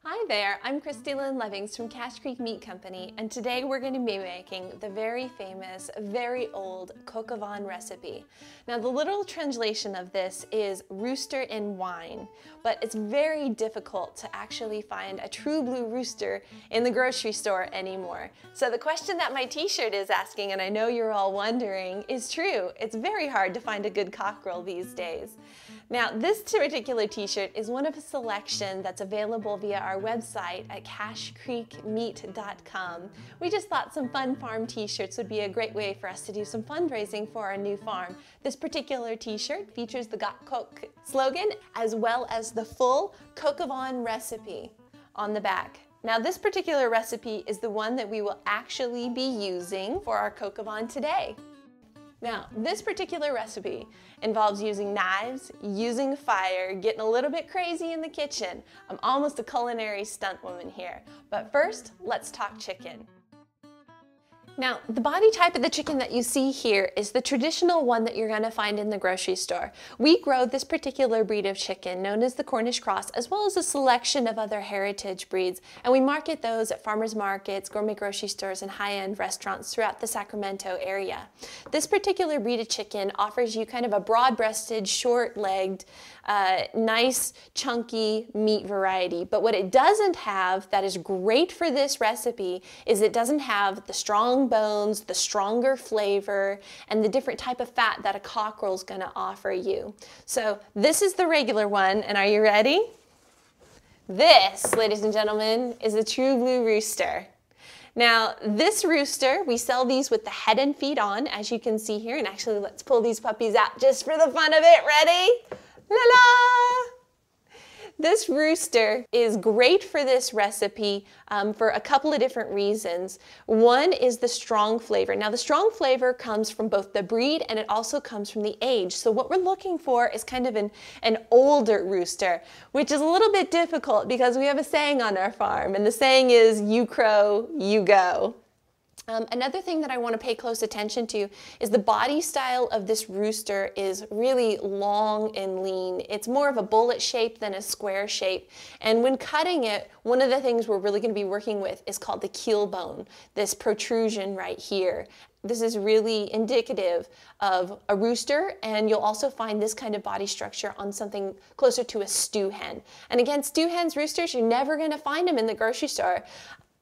Hi there, I'm Christy Lynn Levings from Cache Creek Meat Company, and today we're going to be making the very famous, very old Coq Au Vin recipe. Now the literal translation of this is rooster in wine, but it's very difficult to actually find a true blue rooster in the grocery store anymore. So the question that my t-shirt is asking, and I know you're all wondering, is true. It's very hard to find a good cockerel these days. Now this particular t-shirt is one of a selection that's available via our website at cachecreekmeat.com. We just thought some fun farm t-shirts would be a great way for us to do some fundraising for our new farm. This particular t-shirt features the Got Coq slogan as well as the full Coq Au Vin recipe on the back. Now this particular recipe is the one that we will actually be using for our Coq Au Vin today. Now, this particular recipe involves using knives, using fire, getting a little bit crazy in the kitchen. I'm almost a culinary stunt woman here. But first, let's talk chicken. Now, the body type of the chicken that you see here is the traditional one that you're going to find in the grocery store. We grow this particular breed of chicken, known as the Cornish cross, as well as a selection of other heritage breeds, and we market those at farmers markets, gourmet grocery stores, and high-end restaurants throughout the Sacramento area. This particular breed of chicken offers you kind of a broad-breasted, short-legged, nice, chunky meat variety, but what it doesn't have that is great for this recipe is it doesn't have the strong bones, the stronger flavor, and the different type of fat that a cockerel is going to offer you. So this is the regular one, and are you ready? This, ladies and gentlemen, is a true blue rooster. Now this rooster, we sell these with the head and feet on, as you can see here, and actually let's pull these puppies out just for the fun of it. Ready? La la! This rooster is great for this recipe for a couple of different reasons. One is the strong flavor. Now the strong flavor comes from both the breed and it also comes from the age. So what we're looking for is kind of an older rooster, which is a little bit difficult because we have a saying on our farm, and the saying is, you crow, you go. Another thing that I want to pay close attention to is the body style of this rooster is really long and lean. It's more of a bullet shape than a square shape. And when cutting it, one of the things we're really going to be working with is called the keel bone, this protrusion right here. This is really indicative of a rooster, and you'll also find this kind of body structure on something closer to a stew hen. And again, stew hens, roosters, you're never going to find them in the grocery store.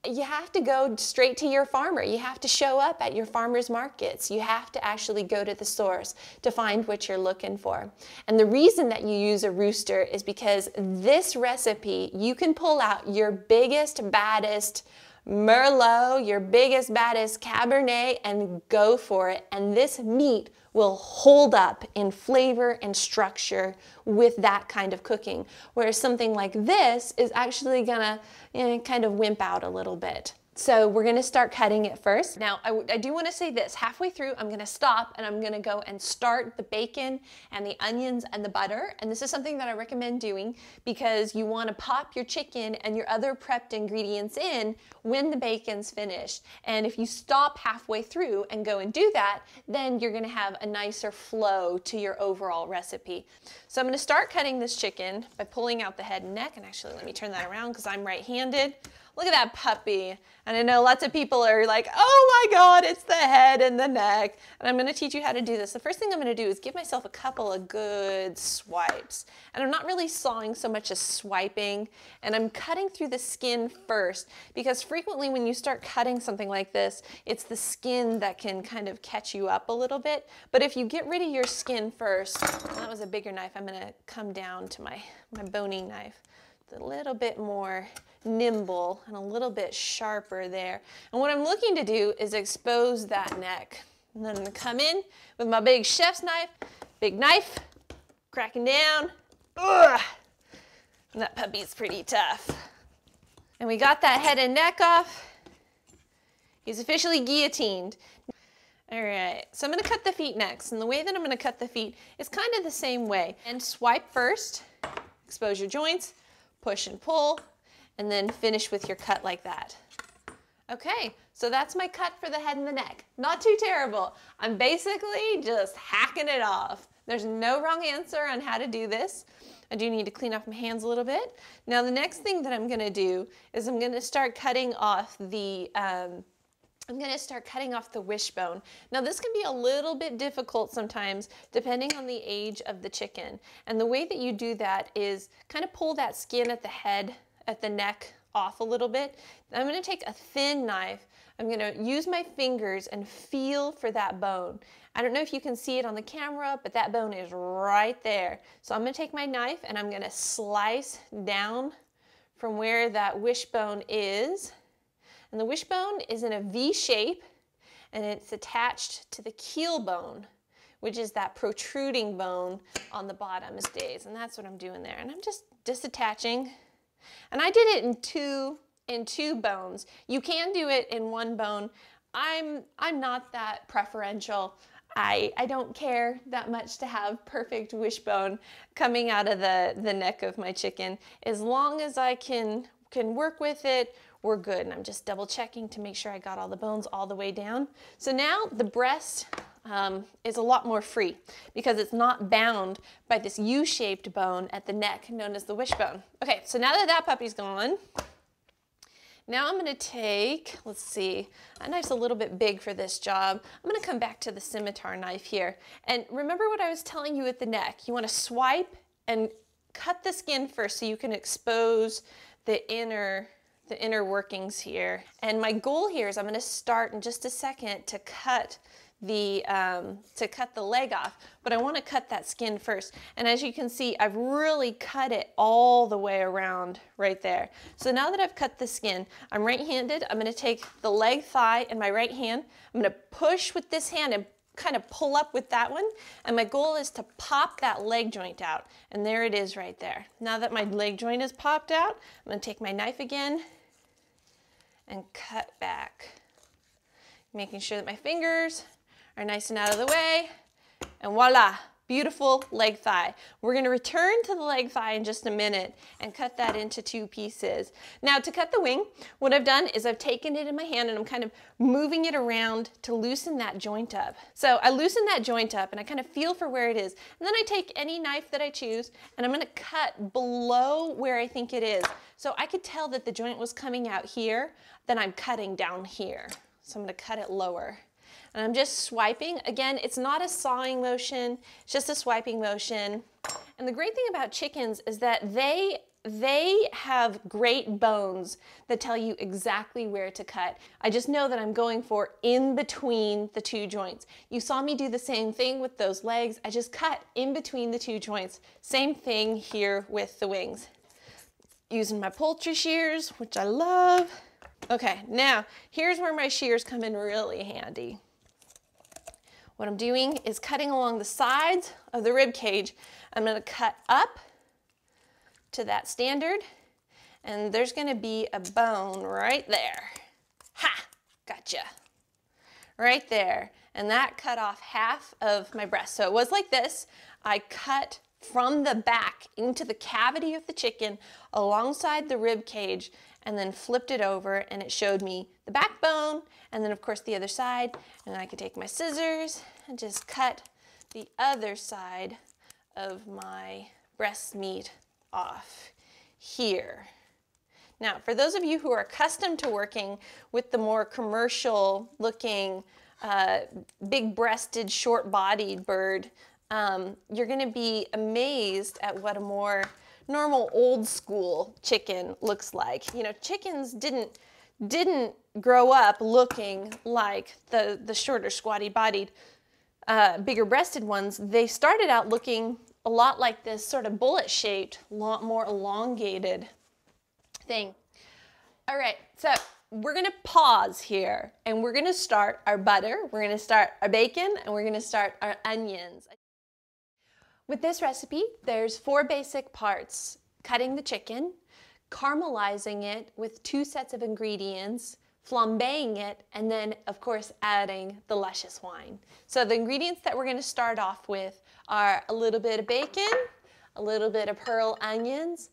You have to go straight to your farmer. You have to show up at your farmers markets. You have to actually go to the source to find what you're looking for. And the reason that you use a rooster is because this recipe, you can pull out your biggest, baddest Merlot, your biggest, baddest Cabernet, and go for it. And this meat will hold up in flavor and structure with that kind of cooking. Whereas something like this is actually gonna kind of wimp out a little bit. So we're gonna start cutting it first. Now, I do wanna say this, halfway through, I'm gonna stop and I'm gonna go and start the bacon and the onions and the butter. And this is something that I recommend doing because you wanna pop your chicken and your other prepped ingredients in when the bacon's finished. And if you stop halfway through and go and do that, then you're gonna have a nicer flow to your overall recipe. So I'm gonna start cutting this chicken by pulling out the head and neck. And actually, let me turn that around because I'm right-handed. Look at that puppy. And I know lots of people are like, oh my God, it's the head and the neck. And I'm gonna teach you how to do this. The first thing I'm gonna do is give myself a couple of good swipes. And I'm not really sawing so much as swiping. And I'm cutting through the skin first because frequently when you start cutting something like this, it's the skin that can kind of catch you up a little bit. But if you get rid of your skin first, that was a bigger knife, I'm gonna come down to my bony knife. It's a little bit more nimble and a little bit sharper there. And what I'm looking to do is expose that neck. And then I'm gonna come in with my big chef's knife, big knife, cracking down. Ugh! And that puppy's pretty tough. And we got that head and neck off. He's officially guillotined. All right, so I'm gonna cut the feet next. And the way that I'm gonna cut the feet is kind of the same way. And swipe first, expose your joints, push and pull, and then finish with your cut like that. Okay, so that's my cut for the head and the neck. Not too terrible. I'm basically just hacking it off. There's no wrong answer on how to do this. I do need to clean off my hands a little bit. Now the next thing that I'm gonna do is I'm gonna start cutting off the wishbone. Now this can be a little bit difficult sometimes depending on the age of the chicken. And the way that you do that is kind of pull that skin at the head, at the neck off a little bit. I'm going to take a thin knife. I'm going to use my fingers and feel for that bone. I don't know if you can see it on the camera, but that bone is right there. So I'm going to take my knife and I'm going to slice down from where that wishbone is. And the wishbone is in a V shape and it's attached to the keel bone, which is that protruding bone on the bottom of stays. And that's what I'm doing there. And I'm just disattaching. And I did it in two bones. You can do it in one bone. I'm not that preferential. I don't care that much to have perfect wishbone coming out of the neck of my chicken. As long as I can work with it, we're good. And I'm just double checking to make sure I got all the bones all the way down. So now the breast is a lot more free because it's not bound by this U-shaped bone at the neck known as the wishbone. Okay, so now that that puppy's gone, now I'm gonna take, let's see, that knife's a little bit big for this job. I'm gonna come back to the scimitar knife here. And remember what I was telling you at the neck. You wanna swipe and cut the skin first so you can expose the inner workings here. And my goal here is I'm gonna start in just a second to cut the leg off, but I want to cut that skin first. And as you can see, I've really cut it all the way around right there. So now that I've cut the skin, I'm right-handed. I'm going to take the leg thigh in my right hand. I'm going to push with this hand and kind of pull up with that one. And my goal is to pop that leg joint out. And there it is right there. Now that my leg joint is popped out, I'm going to take my knife again and cut back, making sure that my fingers are nice and out of the way, and voila, beautiful leg thigh. We're going to return to the leg thigh in just a minute and cut that into two pieces. Now to cut the wing, what I've done is I've taken it in my hand and I'm kind of moving it around to loosen that joint up. So I loosen that joint up and I kind of feel for where it is. And then I take any knife that I choose and I'm going to cut below where I think it is. So I could tell that the joint was coming out here, then I'm cutting down here. So I'm going to cut it lower. And I'm just swiping. Again, it's not a sawing motion, it's just a swiping motion. And the great thing about chickens is that they have great bones that tell you exactly where to cut. I just know that I'm going for in between the two joints. You saw me do the same thing with those legs. I just cut in between the two joints. Same thing here with the wings. Using my poultry shears, which I love. Okay, now here's where my shears come in really handy. What I'm doing is cutting along the sides of the rib cage. I'm going to cut up to that standard, and there's going to be a bone right there. Ha! Gotcha. Right there. And that cut off half of my breast. So it was like this. I cut from the back into the cavity of the chicken alongside the rib cage and then flipped it over, and it showed me the backbone and then of course the other side. And then I could take my scissors and just cut the other side of my breast meat off here. Now, for those of you who are accustomed to working with the more commercial looking, big-breasted, short-bodied bird, you're gonna be amazed at what a more normal old school chicken looks like. You know, chickens didn't grow up looking like the shorter, squatty-bodied, bigger breasted ones. They started out looking a lot like this sort of bullet-shaped, lot more elongated thing. All right, so we're gonna pause here and we're gonna start our butter, we're gonna start our bacon, and we're gonna start our onions. With this recipe, there's 4 basic parts: cutting the chicken, caramelizing it with 2 sets of ingredients, flambeing it, and then of course adding the luscious wine. So the ingredients that we're going to start off with are a little bit of bacon, a little bit of pearl onions.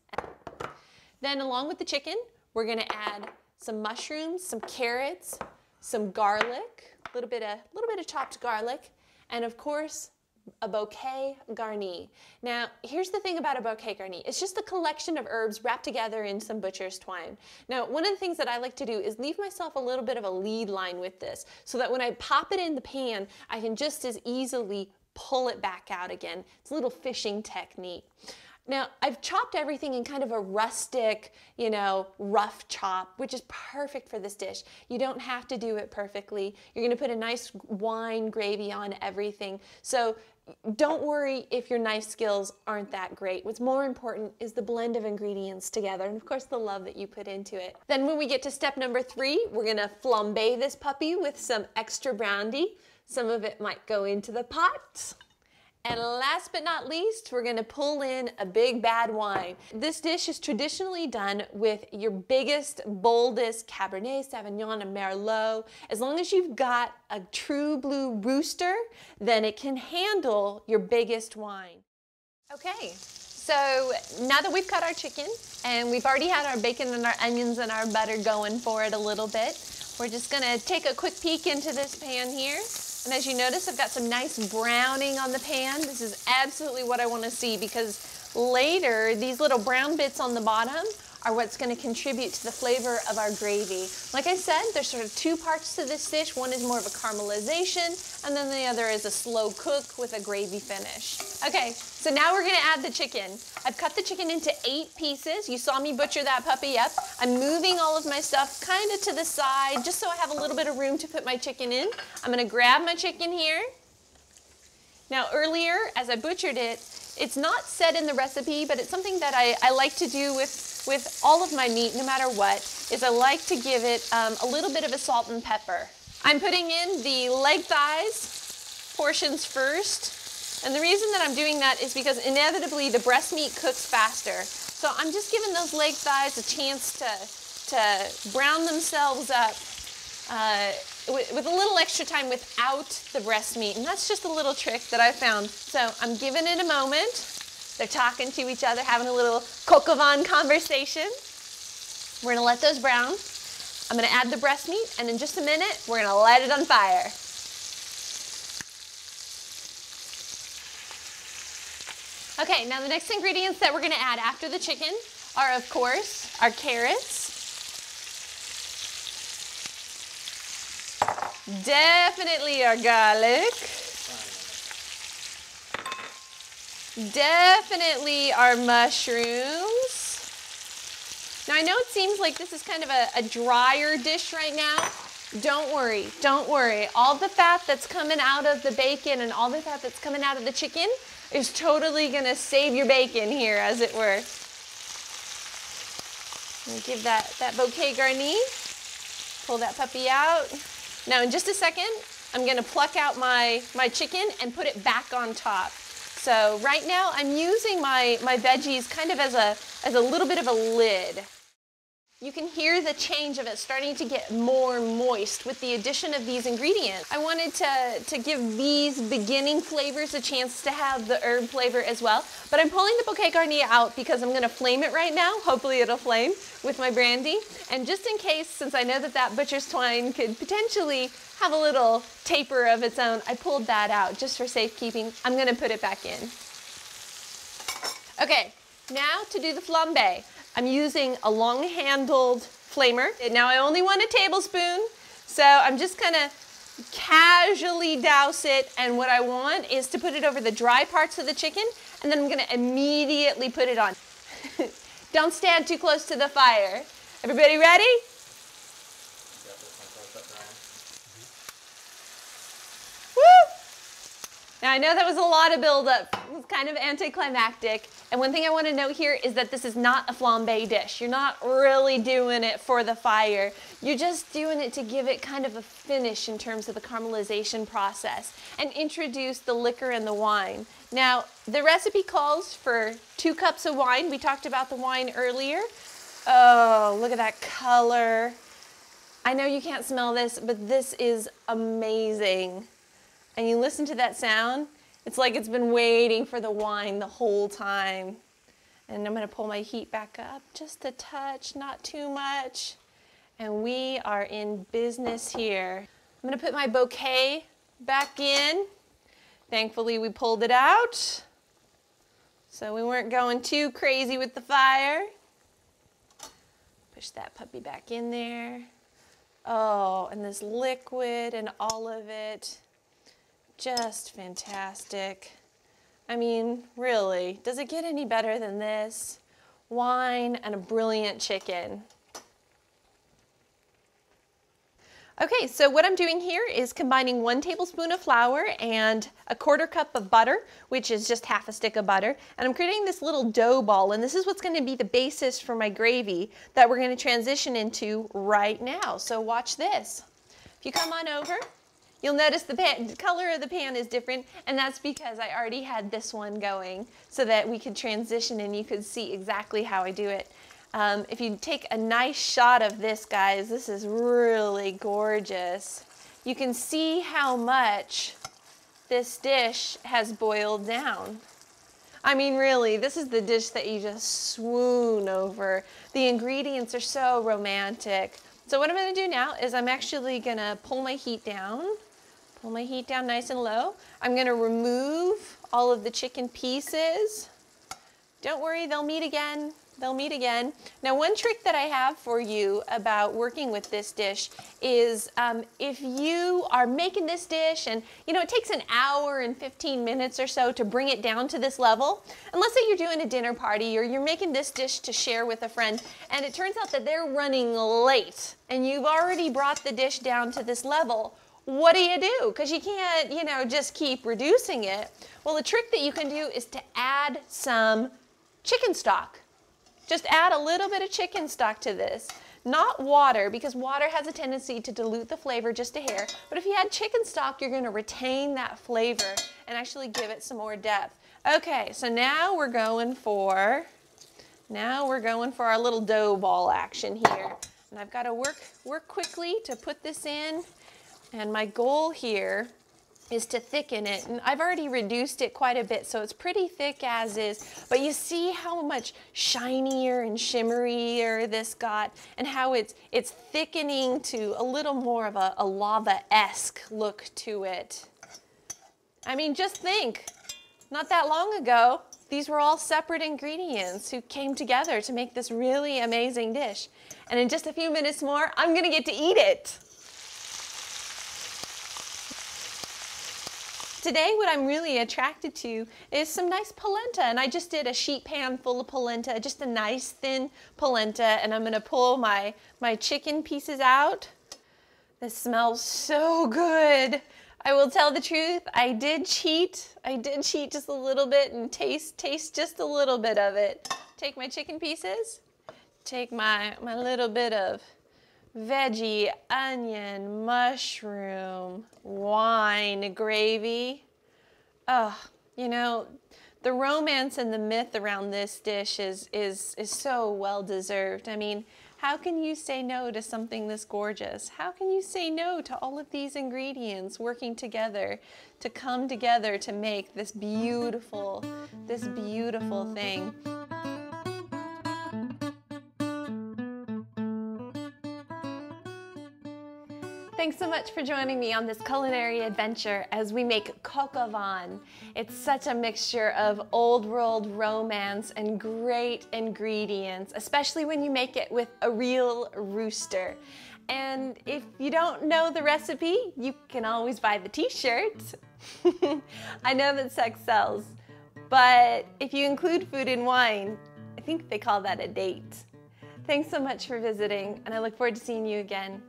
Then along with the chicken, we're going to add some mushrooms, some carrots, some garlic, a little bit of chopped garlic, and of course a bouquet garni. Now, here's the thing about a bouquet garni. It's just a collection of herbs wrapped together in some butcher's twine. Now, one of the things that I like to do is leave myself a little bit of a lead line with this so that when I pop it in the pan, I can just as easily pull it back out again. It's a little fishing technique. Now, I've chopped everything in kind of a rustic, rough chop, which is perfect for this dish. You don't have to do it perfectly. You're gonna put a nice wine gravy on everything. So don't worry if your knife skills aren't that great. What's more important is the blend of ingredients together and of course the love that you put into it. Then when we get to step number 3, we're gonna flambe this puppy with some extra brandy. Some of it might go into the pot. And last but not least, we're gonna pull in a big bad wine. This dish is traditionally done with your biggest, boldest Cabernet Sauvignon and Merlot. As long as you've got a true blue rooster, then it can handle your biggest wine. Okay, so now that we've cut our chicken and we've already had our bacon and our onions and our butter going for it a little bit, we're just gonna take a quick peek into this pan here. And as you notice, I've got some nice browning on the pan. This is absolutely what I want to see because later, these little brown bits on the bottom are what's going to contribute to the flavor of our gravy. Like I said, there's sort of 2 parts to this dish. One is more of a caramelization, and then the other is a slow cook with a gravy finish. Okay, so now we're going to add the chicken. I've cut the chicken into 8 pieces. You saw me butcher that puppy up. I'm moving all of my stuff kind of to the side just so I have a little bit of room to put my chicken in. I'm going to grab my chicken here. Now earlier, as I butchered it, it's not said in the recipe, but it's something that I like to do with all of my meat, no matter what, is I like to give it a little bit of a salt and pepper. I'm putting in the leg thighs portions first, and the reason that I'm doing that is because inevitably the breast meat cooks faster. So I'm just giving those leg thighs a chance to brown themselves up with a little extra time without the breast meat, and that's just a little trick that I found. So I'm giving it a moment. They're talking to each other, having a little Coq Au Vin conversation. We're gonna let those brown. I'm gonna add the breast meat, and in just a minute, we're gonna light it on fire. Okay, now the next ingredients that we're gonna add after the chicken are, of course, our carrots. Definitely our garlic. Definitely our mushrooms. Now I know it seems like this is kind of a drier dish right now. Don't worry, don't worry. All the fat that's coming out of the bacon and all the fat that's coming out of the chicken is totally gonna save your bacon here, as it were. Give that bouquet garni. Pull that puppy out. Now in just a second, I'm gonna pluck out my chicken and put it back on top. So right now I'm using my veggies kind of as a little bit of a lid. You can hear the change of it starting to get more moist with the addition of these ingredients. I wanted to give these beginning flavors a chance to have the herb flavor as well, but I'm pulling the bouquet garni out because I'm gonna flame it right now. Hopefully it'll flame with my brandy. And just in case, since I know that butcher's twine could potentially have a little taper of its own, I pulled that out just for safekeeping. I'm gonna put it back in. Okay, now to do the flambe. I'm using a long-handled flamer. Now I only want a tablespoon, so I'm just gonna casually douse it, and what I want is to put it over the dry parts of the chicken, and then I'm gonna immediately put it on. Don't stand too close to the fire. Everybody ready? Woo! Now I know that was a lot of buildup. It was kind of anticlimactic. And one thing I want to note here is that this is not a flambe dish. You're not really doing it for the fire. You're just doing it to give it kind of a finish in terms of the caramelization process and introduce the liquor and the wine. Now, the recipe calls for 2 cups of wine. We talked about the wine earlier. Oh, look at that color. I know you can't smell this, but this is amazing. And you listen to that sound, it's like it's been waiting for the wine the whole time. And I'm gonna pull my heat back up just a touch, not too much. And we are in business here. I'm gonna put my bouquet back in. Thankfully, we pulled it out, so we weren't going too crazy with the fire. Push that puppy back in there. Oh, and this liquid and all of it, just fantastic. I mean, really, does it get any better than this? Wine and a brilliant chicken. Okay, so what I'm doing here is combining 1 tablespoon of flour and a 1/4 cup of butter, which is just half a stick of butter. And I'm creating this little dough ball, and this is what's gonna be the basis for my gravy that we're gonna transition into right now. So watch this. If you come on over, you'll notice the color of the pan is different, and that's because I already had this one going so that we could transition and you could see exactly how I do it. If you take a nice shot of this, guys, this is really gorgeous. You can see how much this dish has boiled down. I mean, really, this is the dish that you just swoon over. The ingredients are so romantic. So what I'm gonna do now is I'm actually gonna pull my heat down nice and low. I'm gonna remove all of the chicken pieces. Don't worry, they'll meet again. They'll meet again. Now, one trick that I have for you about working with this dish is if you are making this dish and, you know, it takes an hour and 15 minutes or so to bring it down to this level, and let's say you're doing a dinner party or you're making this dish to share with a friend, and it turns out that they're running late and you've already brought the dish down to this level, what do? Because you can't, you know, just keep reducing it. Well, the trick that you can do is to add some chicken stock. Just add a little bit of chicken stock to this. Not water, because water has a tendency to dilute the flavor just a hair. But if you add chicken stock, you're gonna retain that flavor and actually give it some more depth. Okay, so now we're going for our little dough ball action here. And I've got to work quickly to put this in. And my goal here is to thicken it, and I've already reduced it quite a bit, so it's pretty thick as is, but you see how much shinier and shimmerier this got, and how it's thickening to a little more of a lava-esque look to it. I mean, just think, not that long ago, these were all separate ingredients who came together to make this really amazing dish. And in just a few minutes more, I'm gonna get to eat it. Today, what I'm really attracted to is some nice polenta, and I just did a sheet pan full of polenta, just a nice thin polenta, and I'm gonna pull my chicken pieces out. This smells so good. I will tell the truth, I did cheat just a little bit and taste just a little bit of it. Take my chicken pieces, take my little bit of veggie, onion, mushroom, wine, gravy. Oh, you know, the romance and the myth around this dish is so well deserved. I mean, how can you say no to something this gorgeous? How can you say no to all of these ingredients working together to come together to make this beautiful thing? Thanks so much for joining me on this culinary adventure as we make Coq Au Vin. It's such a mixture of old world romance and great ingredients, especially when you make it with a real rooster. And if you don't know the recipe, you can always buy the t-shirt. I know that sex sells, but if you include food and wine, I think they call that a date. Thanks so much for visiting, and I look forward to seeing you again.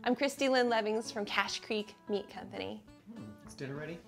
I'm Christy Lynn Levings from Cache Creek Meat Company. Is dinner ready?